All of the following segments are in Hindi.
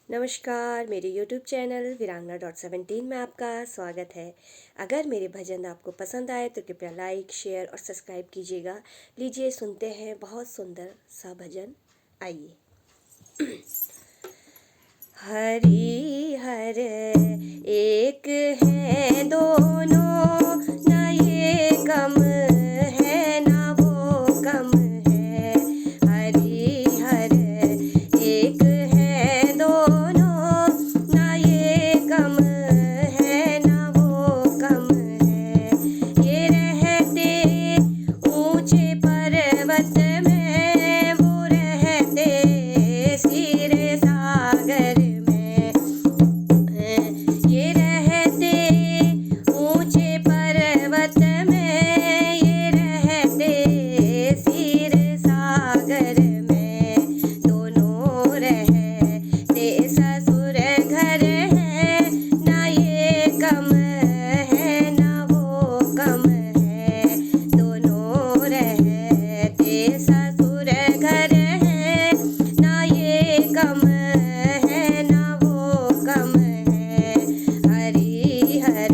नमस्कार, मेरे यूट्यूब चैनल वीरांगना.17 में आपका स्वागत है। अगर मेरे भजन आपको पसंद आए तो कृपया लाइक, शेयर और सब्सक्राइब कीजिएगा। लीजिए सुनते हैं बहुत सुंदर सा भजन। आइए। हरि हर एक है दोनों, न ये कम है न वो कम है। हरि हर एक है दोनों, न ये कम है न वो कम है। ये रहते ऊंचे पर्वत में, वो रहते क्षीर सागर में। ये रहते ऊंचे पर्वत में, ये रहते क्षीर सागर में। दोनों रहते ससुर घर है, न ये कम है न वो कम है। दोनों रहते ससुर घर है, न ये कम है न वो कम है। हरि हर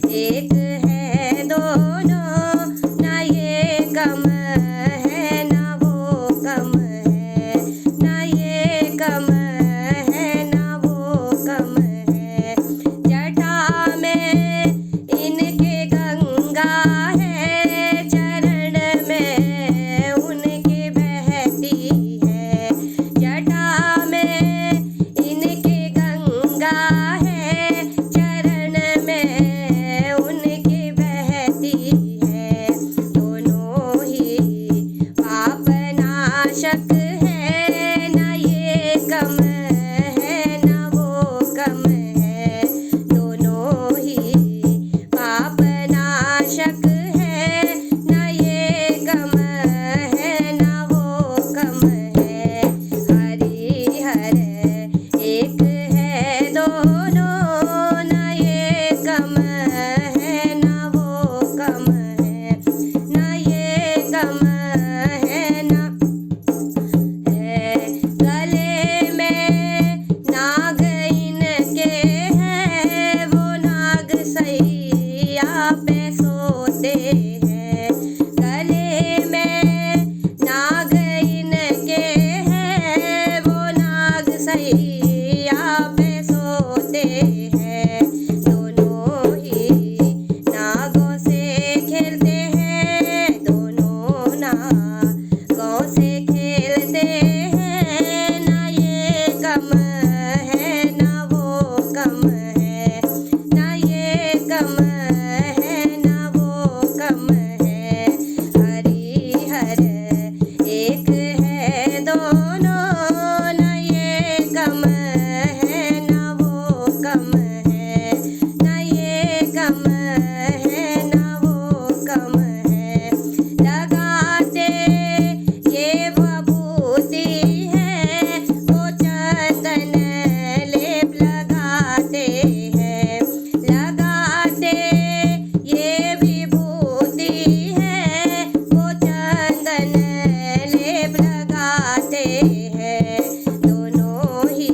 एक है दोनों, न ये कम है न वो कम है। न ये कम है न वो कम है। जटा में इनके गंगा है, चरण में उनके बहती है। जटा में इनके गंगा है, चरण में उनके बहती है। दोनों ही पाप नाशक है, न ये कम है न वो कम है। दोनों ही पाप नाशक है, न ये कम है न वो कम है। हरि हर एक है दोनों, न ये कम है न वो कम है। न ये कम है न है। गले में नाग इनके है, वो नाग सैया पे सोते हैं। गले में नाग इनके है, वो नाग सैया पे सोते हैं। दोनों ही नागों से खेलते हैं, दोनों नागों से खेलते हैं। न ये कम है न वो कम है। न ये कम है न वो कम है। हरि हर एक है दोनों, न ये कम है न वो कम है। न ये कम है न वो कम है। लगाते ये विभूति है, वो चंदन लेप लगाते हैं। लगाते ये विभूति है, वो चंदन लेप लगाते हैं। दोनों ही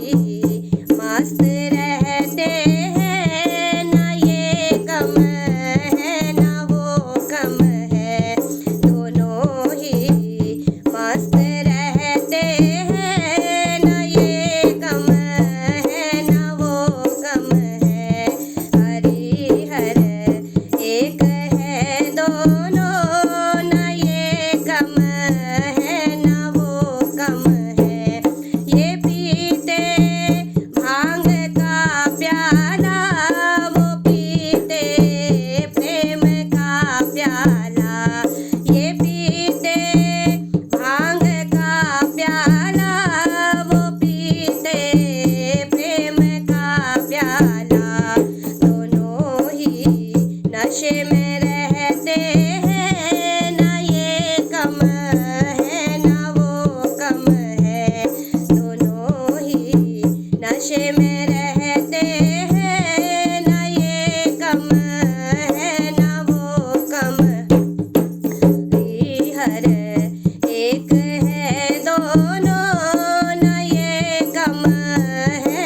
मस्त रहते हैं, न ये कम है न वो कम है। दोनों ही मस्त रहते हैं, न ये कम है न वो कम है। हरि हर एक है दोनों, न ये कम है न वो कम है। ये पीते भांग का प्याला, वो पीते प्रेम का प्याला। ये पीते भांग का प्याला, वो पीते प्रेम का प्याला। दोनों ही नशे में रहते हैं, न ये कम है न वो कम है। दोनों ही नशे में रहते हैं, न ये कम है न वो कम। हरि हर एक है दोनों, न ये कम है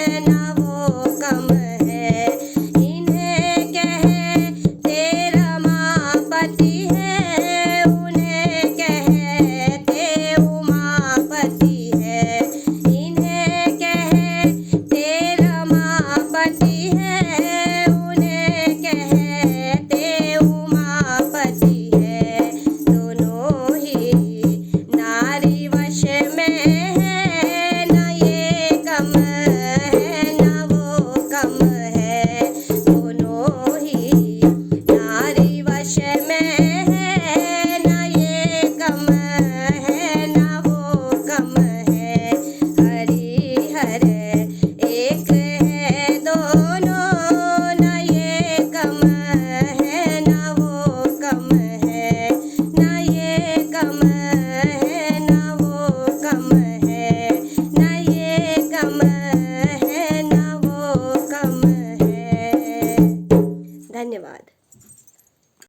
धन्यवाद।